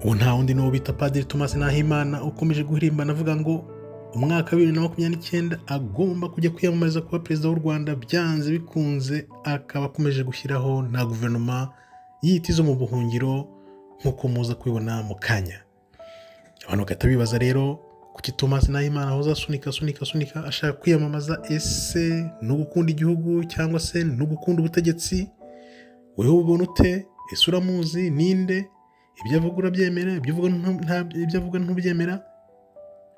uwo nta wundi n'uwo bita Padiri Thomas Nahimana ukomeje guhirimbana avuga ngo umwaka wa 2029 agomba kujya kwiyamamariza kuba perezida w'u Rwanda byanze bikunze, akaba akomeje gushyiraho na guverinoma yita izo mu buhungiro nk'uko muza kubibona mu kanya. Abantu bagahita bibaza rero kuki Thomas Nahimana ahoza asunika ashaka kwiyamamaza, ese no gukunda igihugu cyangwa se no gukunda ubutegetsi? Wewe ubona ute? Ese uramuzi? Ninde? Ibyo avuga urabyemera? Ibyo avuga ntubyemera?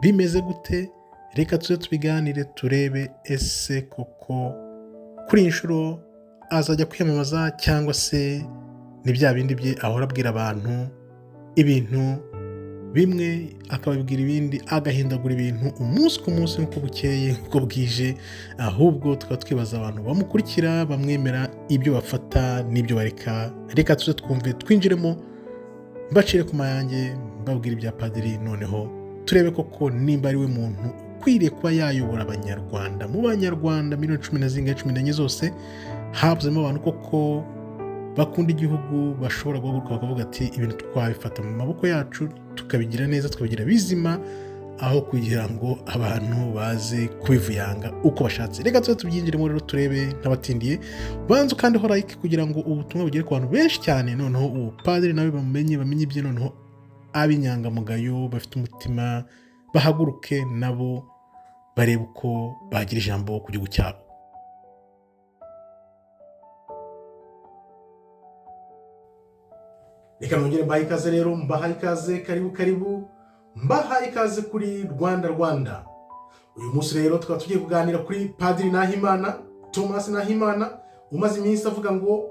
Bimeze gute? Reka tuze tubiganire turebe ese koko kuri inshuro azajya kwiyamamaza cyangwa se ni bya bindi bye ahora abwira abantu ibintu bimwe akababwira ibindi, agahindagura ibintu umunsi ku munsi nk'uko bukeye nk'uko bwije, ahubwo tukaba twibaza abantu bamukurikira bamwemera ibyo bafata n'ibyo bareka. Reka tuze twumve twinjiremo mbacire ku mayange mbabwira ibya Padiri, noneho turebe koko nimba ari we muntu ukwiriye kuba yayobora abanyarwanda. Mu banyarwanda miliyoni 14 zose habuzemo abantu koko bakunda igihugu, bashobora guhaguruka bakavuga ati ibintu twabifata mu maboko yacu tukabigira neza, tukabigira bizima, aho kugira ngo abantu baze kubivuyanga uko bashatse. Reka tuze tubyinjiremo rero turebe ntabatindiye. Banza kandi ho like kugira ngo ubutumwa bugere ku bantu benshi cyane, noneho uwo Padiri nawe bamenye ibye, noneho ab'inyangamugayo bafite umutima bahaguruke nabo barebe uko bagira ijambo ku gihugu cyabo. Reka nongere mbaha ikaze rero, mbaha ikaze, karibu mbaha ikaze kuri Rwanda. Uyu munsi rero tukaba tugiye kuganira kuri Padiri Nahimana, Thomas Nahimana, umaze iminsi avuga ngo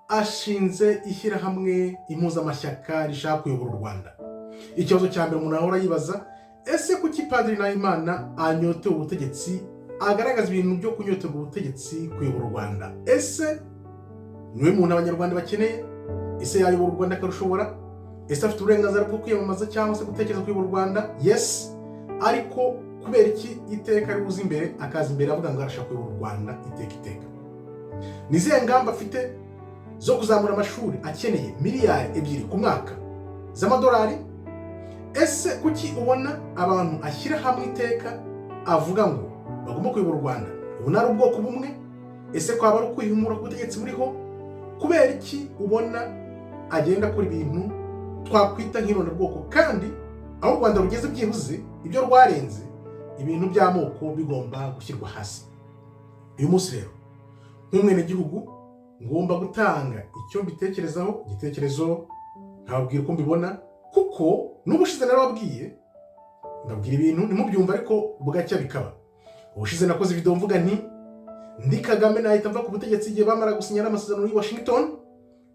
ashinze ishyirahamwe impuzamashyaka rishaka kuyobora u Rwanda. Ikibazo cya mbere umuntu ahora yibaza, ese kuki Padiri Nahimana anyotewe ubutegetsi, agaragaza ibintu byo kunyoterwa ubutegetsi kuyobora u Rwanda? Ese niwe muntu abanyarwanda bakeneye? Ese yayobora u Rwanda akarushobora? Ese afite uburenganzira bwo kwiyamamaza cyangwa se gutekereza kuyobora u Rwanda? Yes, ariko kubera iki iteka ari buze imbere akaza imbere avuga ngo arashaka kuyobora u Rwanda iteka? Ni izihe ngamba afite zo kuzamura amashuri akeneye miliyari 2 ku mwaka z'amadolari? Ese kuki ubona abantu ashyira hamwe iteka avuga ngo bagomba kuyobora u Rwanda? Ubu nari ubwoko bumwe? Ese kwaba ari ukwihimura ku butegetsi buriho? Kubera iki ubona agenda akora ibintu twakwita nk'irondabwoko, kandi aho u Rwanda rugeze byibuze ibyo rwarenze, ibintu by'amoko bigomba gushyirwa hasi? Uyu munsi rero nk'umwenegihugu ngomba gutanga icyo mbitekerezaho, igitekerezo nkababwira uko mbibona, kuko n'ubushize narababwiye ndabwira ibintu ntimubyumva ariko bugacya bikaba. Ubushize nakoze video mvuga nti ndi Kagame nahita mva ku butegetsi igihe bamara gusinyana amasezerano i Washington,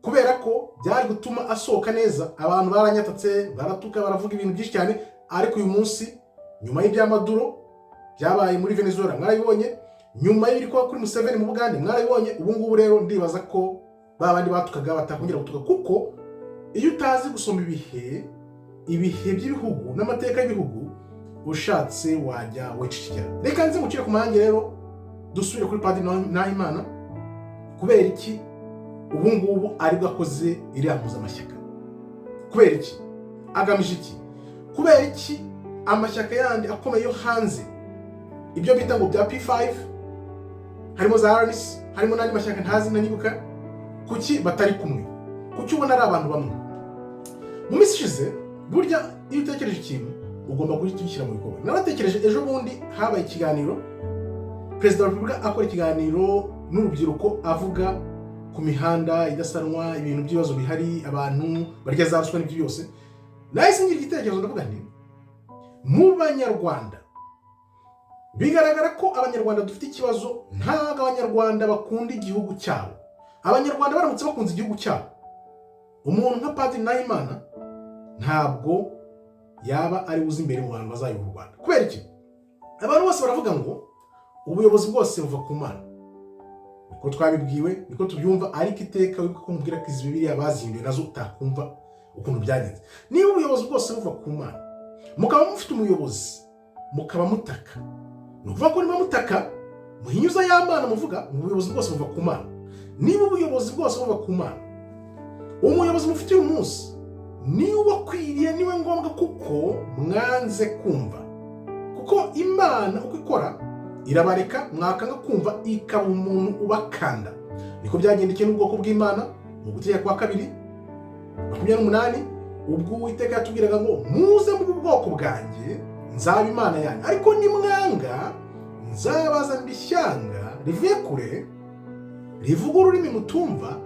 kubera ko byari gutuma asohoka neza. Abantu baranyatatse, baratuka, baravuga ibintu byinshi cyane, ariko uyu munsi nyuma y'ibya Maduro byabaye muri Venezuela mwarabibonye, nyuma y'ibiri kuba kuri Museveni mu Bugande mwarabibonye, ubu ngubu rero ndibaza ko babandi batukaga batakongera gutuka, kuko iyo utazi gusoma ibihe by'ibihugu n'amateka y'ibihugu ushatse wajya wicicikira. Reka nze mucire ku mayange rero dusubire kuri Padiri Nahimana. Kubera iki ubu ngubu ari gakoze iriya mpuzamashyaka? Kubera iki? Agamije iki? Kubera iki amashyaka yandi akomeye yo hanze, ibyo bita ngo bya P5, harimo za RNC, harimo n'andi mashyaka ntazi nanibuka, kuki batari kumwe? Kuki ubona ari abantu bamwe? Mu minsi ishize burya iyo utekereje ikintu ugomba kugishyira mu bikorwa. Naratekereje ejo bundi habaye ikiganiro, Perezida wa Repubulika akora ikiganiro n'urubyiruko avuga ku mihanda idasanwa, ibintu by'ibibazo bihari, abantu barya za ruswa n'ibyo byose. Nahise ngira igitekerezo ndavuga nti mu banyarwanda bigaragara ko abanyarwanda dufite ikibazo, ntabwo abanyarwanda bakunda igihugu cyabo. Abanyarwanda baramutse bakunze igihugu cyabo, umuntu nka Padiri Nahimana ntabwo yaba ari uzi imbere mu bantu bazayobora u Rwanda. Kubera iki? Abantu bose baravuga ngo ubuyobozi bwose buva ku Mana. Niko twabibwiwe, niko tubyumva, ariko iteka wibuka ko mubwira ko izi Bibiliya bazinduye nazo utakumva ukuntu byagenze. Niba ubuyobozi bwose buva ku Mana, mukaba mufite umuyobozi, mukaba mutaka, ni ukuvuga ko niba mutaka muhinyuza y'Imana muvuga ubuyobozi bwose buva ku Mana. Niba ubuyobozi bwose buva ku Mana, umuyobozi mufite uyu munsi niwe ubakwiriye, niwe ngombwa kuko mwanze kumva. Kuko Imana uko ikora irabareka mwakanga kumva ikaba umuntu ubakanda. Niko byagendekeye n'ubwoko bw'Imana mu Gutegeka kwa 2:28, ubwo Uwiteka yatubwiraga ngo muze mu bwoko bwanjye nzaba Imana yanyu, ariko nimwanga nzabazanira ishyanga rivuye kure rivuga ururimi mutumva,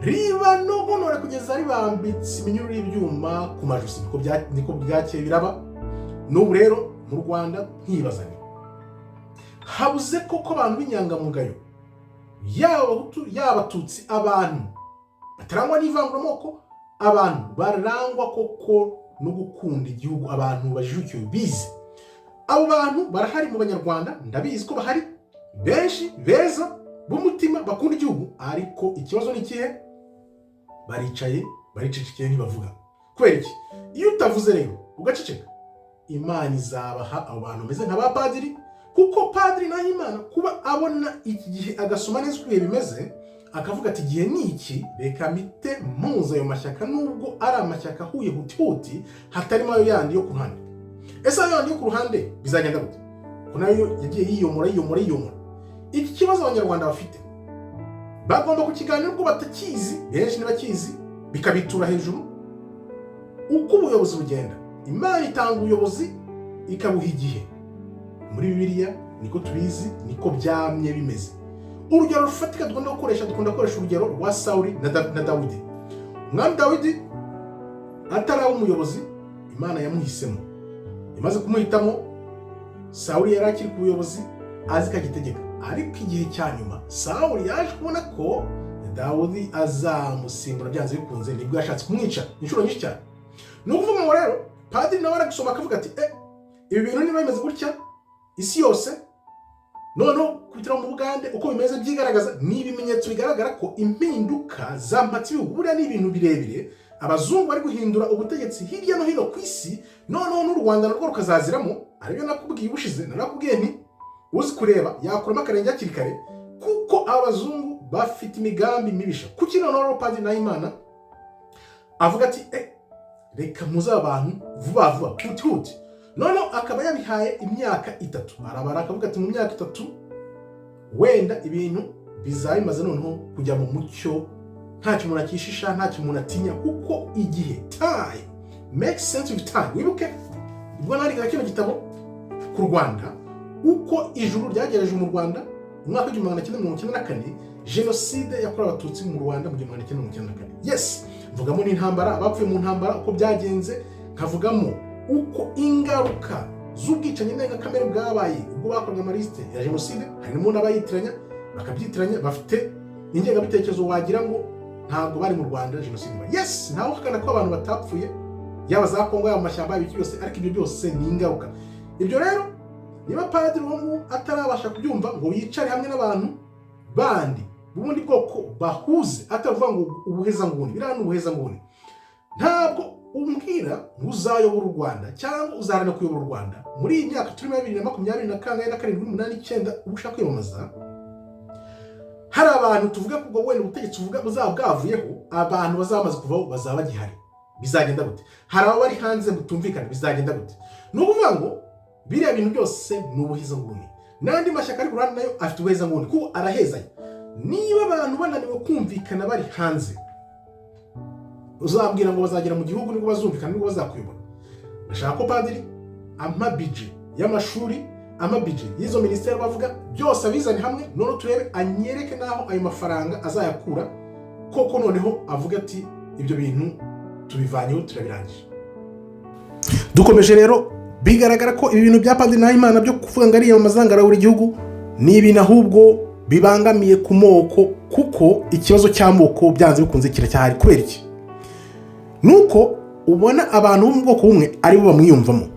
riba nogonora kugeza ribambitse iminyururu y'ibyuma ku majosi. Niko bwakeye biraba. N'ubu rero mu Rwanda nkibazanye, habuze koko abantu b'inyangamugayo, yaba Abahutu yaba Abatutsi, abantu batarangwa n'ivanguramoko, abantu barangwa koko no gukunda igihugu, abantu bajijukiwe bize. Abo bantu barahari mu Banyarwanda, ndabizi ko bahari benshi beza b'umutima bakunda igihugu, ariko ikibazo ni kihe? Baricaye baricecekeye ntibavuga. Kubera iki? Iyo utavuze rero ugaceceka, Imana izabaha abo bantu bameze nk'abapadiri. Kuko Padiri Nahimana kuba abona iki gihe agasoma neza uko bimeze, akavuga ati igihe ni iki, reka mite mpuza ayo mashyaka, nubwo ari amashyaka ahuye huti hatarimo ayo yandi yo ku ruhande. Ese ayo yandi yo ku ruhande bizagenda gute? Ko nayo yagiye yiyomora. Iki kibazo Abanyarwanda bafite bagomba kukiganira ubwo batakizi, benshi ntibakizi, bikabitura hejuru. Uko ubuyobozi bugenda, Imana itanga ubuyobozi ikabuha igihe. Muri Bibiliya niko tubizi, niko byamye bimeze. Urugero rufatika dukunda gukoresha urugero rwa Sawuli na Dawidi. Umwami Dawidi ataraba umuyobozi, Imana yamuhisemo. Imaze kumuhitamo, Sawuli yari akiri ku buyobozi azi ko agitegeka. Ariko igihe cya nyuma Sawuli yaje kubona ko Dawidi azamusimbura byanze bikunze, nibwo yashatse kumwica inshuro nyinshi cyane. Ni ukuvuga ngo rero Padiri nawe aragusoma akavuga ati ibi bintu niba bimeze gutya isi yose, noneho kubitira mu Bugande uko bimeze byigaragaza, ni ibimenyetso bigaragara ko impinduka zampatse ibihugu. Buriya ni ibintu birebire, abazungu bari guhindura ubutegetsi hirya no hino ku isi, noneho n'u Rwanda narwo rukazaziramo. Aribyo nakubwiye ubushize, narakubwiye nti uzi kureba yakuramo akarenge hakiri kare, kuko abazungu bafite imigambi mibisha. Kuki noneho Padiri Nahimana avuga ati reka muze abantu vuba huti. Noneho akaba yabihaye imyaka 3. Arabara akavuga ati mu myaka 3 wenda ibintu bizaba bimaze noneho kujya mu mucyo, ntacyo umuntu akishisha, ntacyo umuntu atinya, kuko igihe time makes sense of time. Wibuke ubwo nari kino gitabo ku Rwanda, uko ijuru ryagereje mu Rwanda mu mwaka wa 1994, jenoside yakorewe Abatutsi mu Rwanda mu 1994. Yes, mvugamo n'intambara, abapfuye mu ntambara uko byagenze, nkavugamo uko ingaruka z'ubwicanyi ndengakamere bwabaye ubwo bakoraga amaliste ya jenoside. Harimo n'abayitiranya bakabyitiranya, bafite ingengabitekerezo wagira ngo ntabwo bari mu Rwanda jenoside. Yes, ntawe uhakana ko abantu batapfuye, yaba za Kongo, yaba amashyamba, y'ibiki byose, ariko ibyo byose ni ingaruka. Ibyo rero niba Padiri wo atarabasha kubyumva ngo yicare hamwe n'abantu bandi ubundi bwoko bahuze, atavuga ngo ubuheza nguni, birana ubuheza nguni, ntabwo umbwira uzayobora u Rwanda cyangwa uzarana kuyobora u Rwanda muri iyi myaka turimo 2020 na 2027 ubushaka kwiyamamaza. Hari abantu tuvuga ko wenda ubutegetsi uvuga buzaba bwavuyeho, abantu bazamaze kuvaho bazaba bagihari, bizagenda gute? Hari abo bari hanze mutumvikana, bizagenda gute? Ni ukuvuga ngo biriya bintu byose ni ubuheza nguni. N'andi mashyaka ari ku ruhande nayo afite ubuheza nguni, kuko arahezanya. Niba abantu bananiwe kumvikana bari hanze, uzabwira ngo bazagera mu gihugu nibwo bazumvikana, nibwo bazakuyobora. Ndashaka ko Padiri amabije y'amashuri, amabije y'izo ministeri bavuga byose abizane hamwe, none turebe anyereke naho ayo mafaranga azayakura, koko noneho avuga ati ibyo bintu tubivanyeho turabirangije. Dukomeje rero, bigaragara ko ibi bintu bya Padiri Nahimana byo kuvuga ngo ari amazangara buri gihugu ni ibintu ahubwo bibangamiye ku moko, kuko ikibazo cy'amoko byanze bikunze kiracyahari. Kubera iki? Nuko ubona abantu bo mu bwoko bumwe ari bo bamwiyumvamo,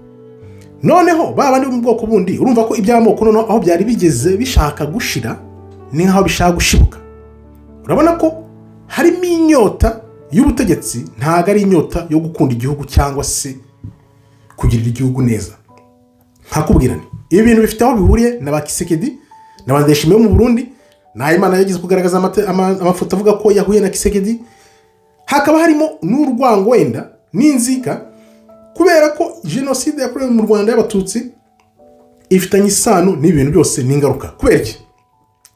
noneho babandi bo mu bwoko bundi urumva ko iby'amoko noneho aho byari bigeze bishaka gushira, ni nkaho bishaka gushibuka. Urabona ko harimo inyota y'ubutegetsi, ntago ari inyota yo gukunda igihugu cyangwa se kugirira igihugu neza. Nkakubwirane ibi bintu bifite aho bihuriye na Kisekedi na Ndayishimiye mu Burundi. Nahimana yagize kugaragaza amafoto avuga ko yahuye na Kisekedi, hakaba harimo n'urwango wenda n'inzika kubera ko jenoside yakorewe mu Rwanda y'abatutsi ifitanye isano n'ibintu byose n'ingaruka. Kubera iki?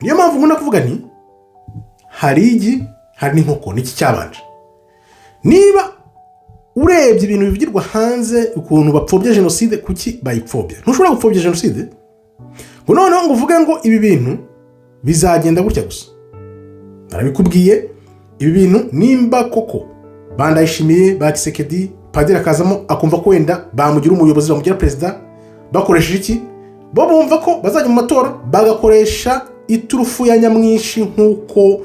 Niyo mpamvu nkunda kuvuga nti hari igi hari n'inkoko niki cyabanje. Niba urebye ibintu bivugirwa hanze ukuntu bapfobya jenoside, kuki bayipfobya? Ntushobora gupfobya jenoside ngo noneho ngo uvuge ngo ibi bintu bizagenda gutya gusa. Narabikubwiye, ibi bintu nimba koko Bandayishimiye ba Kisekedi Padiri akazamo akumva ko wenda bamugira umuyobozi bamugira president, bakoresheje iki? Bo bumva ko bazajya mu matora bagakoresha iturufu ya nyamwinshi nkuko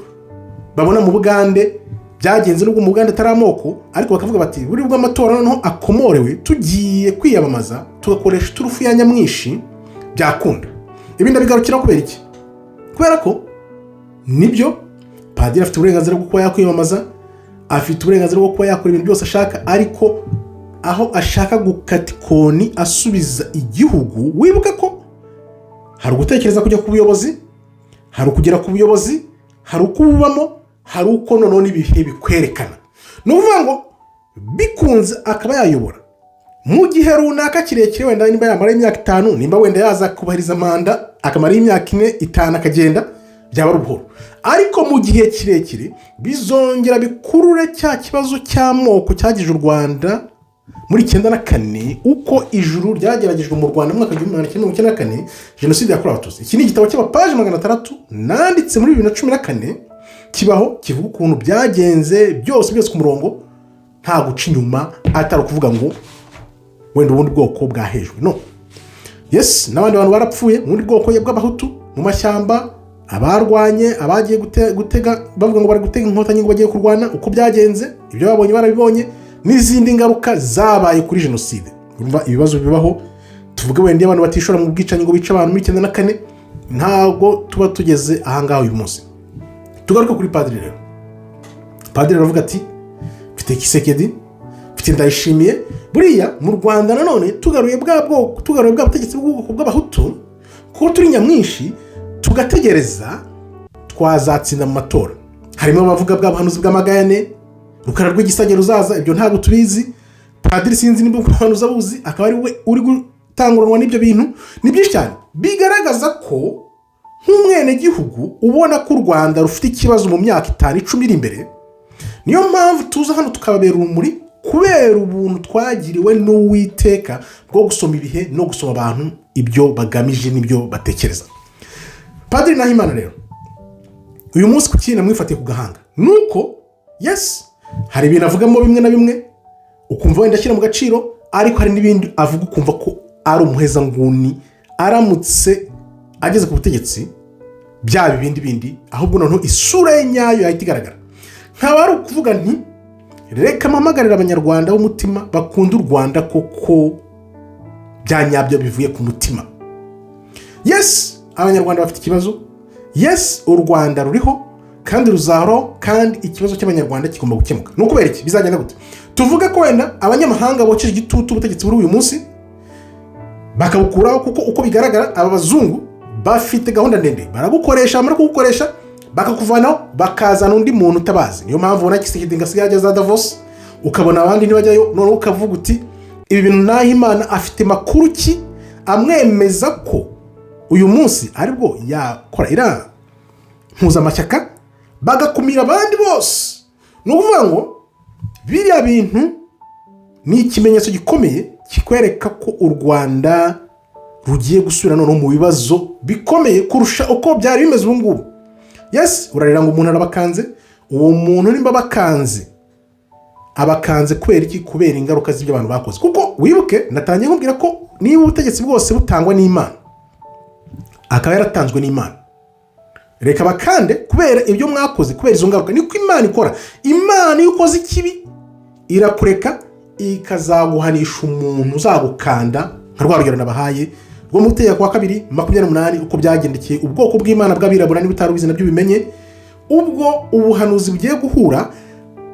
babona mu Bugande byagenze, nubwo mu Bugande atari amoko, ariko bakavuga bati buri bwo amatora noneho akomorewe tugiye kwiyamamaza tugakoresha iturufu ya nyamwinshi byakunda. Ibi ndabigarukira kubera iki? Kubera ko nibyo Padiri afite uburenganzira bwo kuba yakwiyamamaza, afite uburenganzira bwo kuba yakora ibintu byose ashaka, ariko aho ashaka gukata ikoni asubiza igihugu, wibuka ko hari ugutekereza kujya ku buyobozi, hari ukugera ku buyobozi, hari ukububamo, hari uko noneho n'ibihe bikwerekana. Ni ukuvuga ngo bikunze akaba yayobora mu gihe runaka kirekire, wenda nimba yamara imyaka 5, nimba wenda yaza kubahiriza manda akamara imyaka 4 5 akagenda, byaba rubuhoro. Ariko mu gihe kirekire bizongera bikurure cya kibazo cy'amoko cyagije u Rwanda muri 94, uko ijuru ryageragejwe mu Rwanda mu mwaka wa 1994, jenoside yakorewe abatutsi. Iki ni igitabo cy'abapaje 600 nanditse muri 2014 kibaho, kivuga ukuntu byagenze byose ku murongo, nta guca inyuma, atari kuvuga ngo wenda ubundi bwoko bwahejwe. No, yes, n'abandi bantu barapfuye mu bwoko bw'abahutu mu mashyamba, abarwanye, abagiye gutega bavuga ngo bari gutega inkotanyi ngo bagiye kurwana, uko byagenze ibyo babonye barabibonye, n'izindi ngaruka zabaye kuri jenoside. Urumva ibibazo bibaho, tuvuge wenda abantu batishora mu bwicanyi ngo bica abantu muri 94, ntago tuba tugeze ahangaho uyu munsi. Tugaruka kuri Padiri rero. Padiri aravuga ati mfite Kisekedi, mfite Ndayishimiye. Buriya mu Rwanda nanone tugaruye bwa butegetsi bw'ubwoko bw'abahutu, kuko turi nyamwinshi, tugategereza twazatsinda mu matora. Harimo abavuga bw'abahanuzi bw'amagayane, Rukara rw'igisage ruzaza, ibyo ntabwo tubizi. Padiri sinzi nimba ubuhanuzi abuzi, akaba ari we uri gutanguranwa n'ibyo bintu. Ni byinshi cyane bigaragaza ko nk'umwene gihugu ubona ko u Rwanda rufite ikibazo mu myaka 5-10 iri imbere. Niyo mpamvu tuza hano tukababera urumuri, kubera ubuntu twagiriwe n'Uwiteka bwo gusoma ibihe no gusoma abantu ibyo bagamije n'ibyo batekereza. Padiri Nahimana rero uyu munsi kuki namwifatiye ku gahanga, nuko yes, hari ibintu avugamo bimwe na bimwe ukumva wenda ashyira mu gaciro, ariko hari n'ibindi avuga ukumva ko ari umuheza nguni, aramutse ageze ku butegetsi byaba bindi, ahubwo noneho isura ye nyayo yahita igaragara. Nkaba ari ukuvuga nti reka mpamagarira abanyarwanda b'umutima bakunda u Rwanda koko byanyabyo bivuye ku mutima. Yes, abanyarwanda bafite ikibazo, yes, u Rwanda ruriho kandi ruzahoraho, kandi ikibazo cy'abanyarwanda kigomba gukemuka. Nuko kubera iki bizagenda gute? Tuvuge ko wenda abanyamahanga boceje igitutu ubutegetsi buri uyu munsi bakabukuraho, kuko uko bigaragara aba bazungu bafite gahunda ndende, baragukoresha, amara kugukoresha bakakuvanaho bakazana undi muntu utabazi. Niyo mpamvu ubona Kisekedi ngasigaje za Davos, ukabona abandi ntibajyayo, none ukavuga uti ibi bintu Nahimana afite makuru ki amwemeza ko uyu munsi aribwo yakora ira mpuzamashyaka bagakumira abandi bose. Ni ukuvuga ngo biriya bintu ni ikimenyetso gikomeye kikwereka ko u Rwanda rugiye gusubira noneho mu bibazo bikomeye kurusha uko byari bimeze ubu ngubu. Yes, urarira ngo umuntu arabakanze, uwo muntu nimba abakanze kubera iki? Kubera ingaruka z'ibyo abantu bakoze. Kuko wibuke natangiye nkubwira ko niba ubutegetsi bwose butangwa n'Imana, akaba yaratanzwe n'Imana, reka bakande kubera ibyo mwakoze, kubera izo ngaruka. Niko Imana ikora. Imana iyo ukoze ikibi irakureka ikazaguhanisha umuntu uzagukanda, nka rwa rugero nabahaye rwo mu Itegeko wa 2:28 uko byagendekeye ubwoko bw'Imana bw'abirabura n'ibitarubizi nabyo bimenye. Ubwo ubuhanuzi bugiye guhura,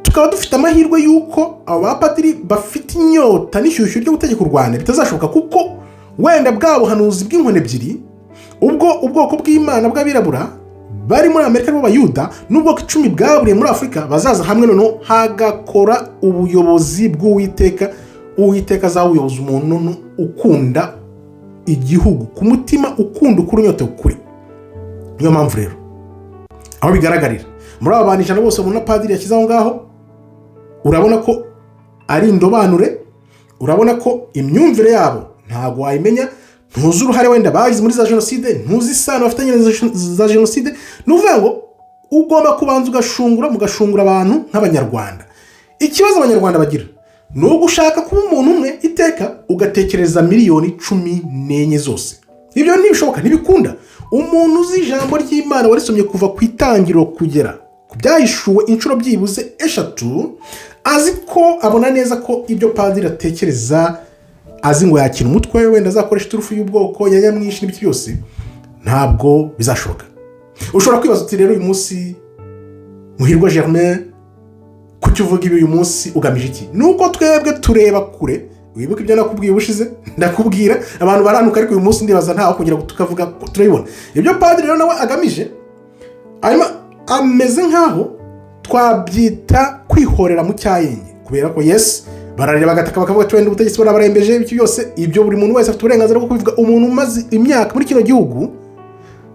tukaba dufite amahirwe yuko abapadiri bafite inyota n'ishyushyu ryo gutegeka u Rwanda bitazashoboka, kuko wenda bwa buhanuzi bw'inkone ebyiri, ubwo ubwoko bw'Imana bw'abirabura bari muri Amerika b'abayuda n'ubwoko 10 bwaburiye muri Afurika bazaza hamwe noneho hagakora ubuyobozi bw'Uwiteka. Uwiteka azawuyoboza umuntu ukunda igihugu ku mutima, ukunda ukuri, unyota ukuri. Niyo mpamvu rero aho bigaragarira muri aba bantu ijana bose ubona padiri yashyize aho ngaho, urabona ko ari indobanure, urabona ko imyumvire yabo ntago wayimenya, ntuzi uruhare wenda bagize muri za jenoside, ntuzi isano bafitanye za jenoside. Nuvuga ngo ugomba kubanza mugashungura abantu nk'abanyarwanda. Ikibazo abanyarwanda bagira ni ugushaka kuba umuntu umwe iteka ugatekereza miliyoni 14 zose. Ibyo ntibishoboka, ntibikunda. Umuntu uzi ijambo ry'Imana warisomye kuva ku itangiriro kugera ku byahishuwe inshuro byibuze 3, azi ko abona neza ko ibyo padiri atekereza, azi ngo yakina umutwe wenda azakoresha iturufu y'ubwoko ya nyamwinshi n'ibiki byose, ntabwo bizashoboka. Ushobora kwibaza uti rero uyu munsi Muhirwa Germain kuki uvuga ibi uyu munsi ugamije iki? Nuko twebwe tureba kure. Wibuka ibyo nakubwiye ubushize, ndakubwira abantu baranuka, ariko uyu munsi ndibaza ntaho kugira ngo tukavuga turabibona. Ibyo padiri rero nawe agamije ameze nkaho twabyita kwihorera mu cyayenge, kubera ko yes barareba bagataka bakavuga twende ubutegetsi barabarembeje ibiki byose. Ibyo buri muntu wese afite uburenganzira bwo kubivuga. Umuntu umaze imyaka muri kino gihugu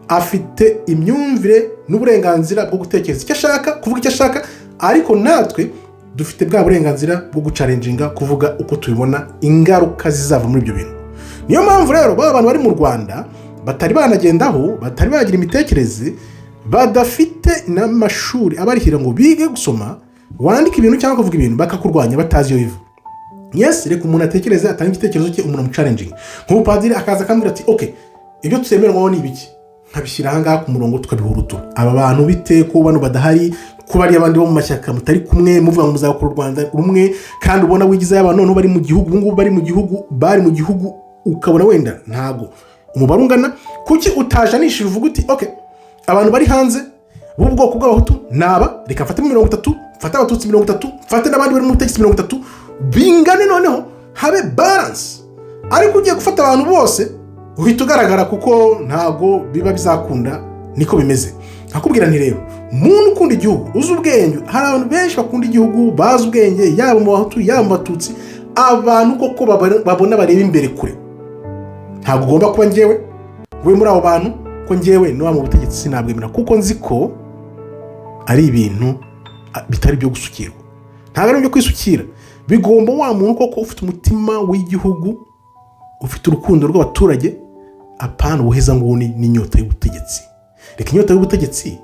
afite imyumvire n'uburenganzira bwo gutekereza icyo ashaka, kuvuga icyo ashaka, ariko natwe dufite bwa burenganzira bwo gucalenjinga, kuvuga uko tubibona, ingaruka zizava muri ibyo bintu. Niyo mpamvu rero baba abantu bari mu Rwanda batari banagendaho, batari bagira imitekerereze, badafite n'amashuri abarihira ngo bige gusoma, wandika ibintu cyangwa kuvuga ibintu bakakurwanya batazi iyo biva. Yes, reka umuntu atekereze, atanga igitekerezo cye, umuntu amucalenjinga. Nk'ubu padiri akaza akambwira ati okay, ibyo tusemerwaho ni ibiki? Nkabishyira aha ngaha ku murongo tukabihurutura. Aba bantu bite ko bano badahari, kuba ari abandi bo mu mashyaka mutari kumwe muvuga ngo muzakora u Rwanda rumwe, kandi ubona wigize abantu none bari mu gihugu, ngubu bari mu gihugu ukabona wenda ntago umubare ungana. Kuki utajanishije uvuga uti okay, abantu bari hanze b'ubwoko bw'abahutu naba, reka mfate 30, mfate abatutsi 30, mfate n'abandi bari mu butegetsi 30, bingane noneho habe balance. Ariko ugiye gufata abantu bose uhita ugaragara, kuko ntago biba bizakunda, niko bimeze. Akubwira nti rero muntu ukunda igihugu, uzi ubwenge, hari abantu benshi bakunda igihugu, bazi ubwenge, yaba mu bahutu yaba mu batutsi, abantu koko babona bareba imbere kure. Ntabwo ugomba kuba njyewe we muri abo bantu, ko njyewe no mu butegetsi sinabwemera, kuko nzi ko ari ibintu bitari byo gusukirwa. Ntabwo ari byo kwisukira. Bigomba wa muntu koko ufite umutima w'igihugu, ufite urukundo rw'abaturage, apana ubuheza nguni n'inyota y'ubutegetsi. Reka inyota y'ubutegetsi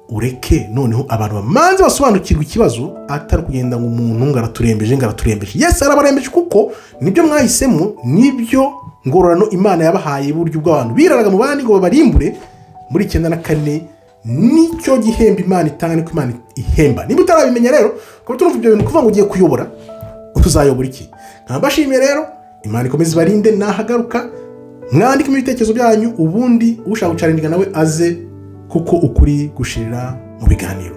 ureke, noneho abantu bamanze basobanukirwa ikibazo, atari kugenda ngo umuntu ngaraturembeje. Yes, arabarembeje kuko nibyo mwahisemo, nibyo ngororano Imana yabahaye uburyo bw'abantu biraraga mu bandi ngo babarimbure muri 94. Nicyo gihemba Imana itanga, niko Imana ihemba. Niba utarabimenya rero, kuko turumva ibyo bintu kuvuga ngo ugiye kuyobora, utuzayobora iki? Nkabashimiye rero, Imana ikomeze barinde, nahagaruka mwandike ibitekerezo byanyu, ubundi ushaka gucalenjinga nawe aze, kuko ukuri gushirira mu biganiro.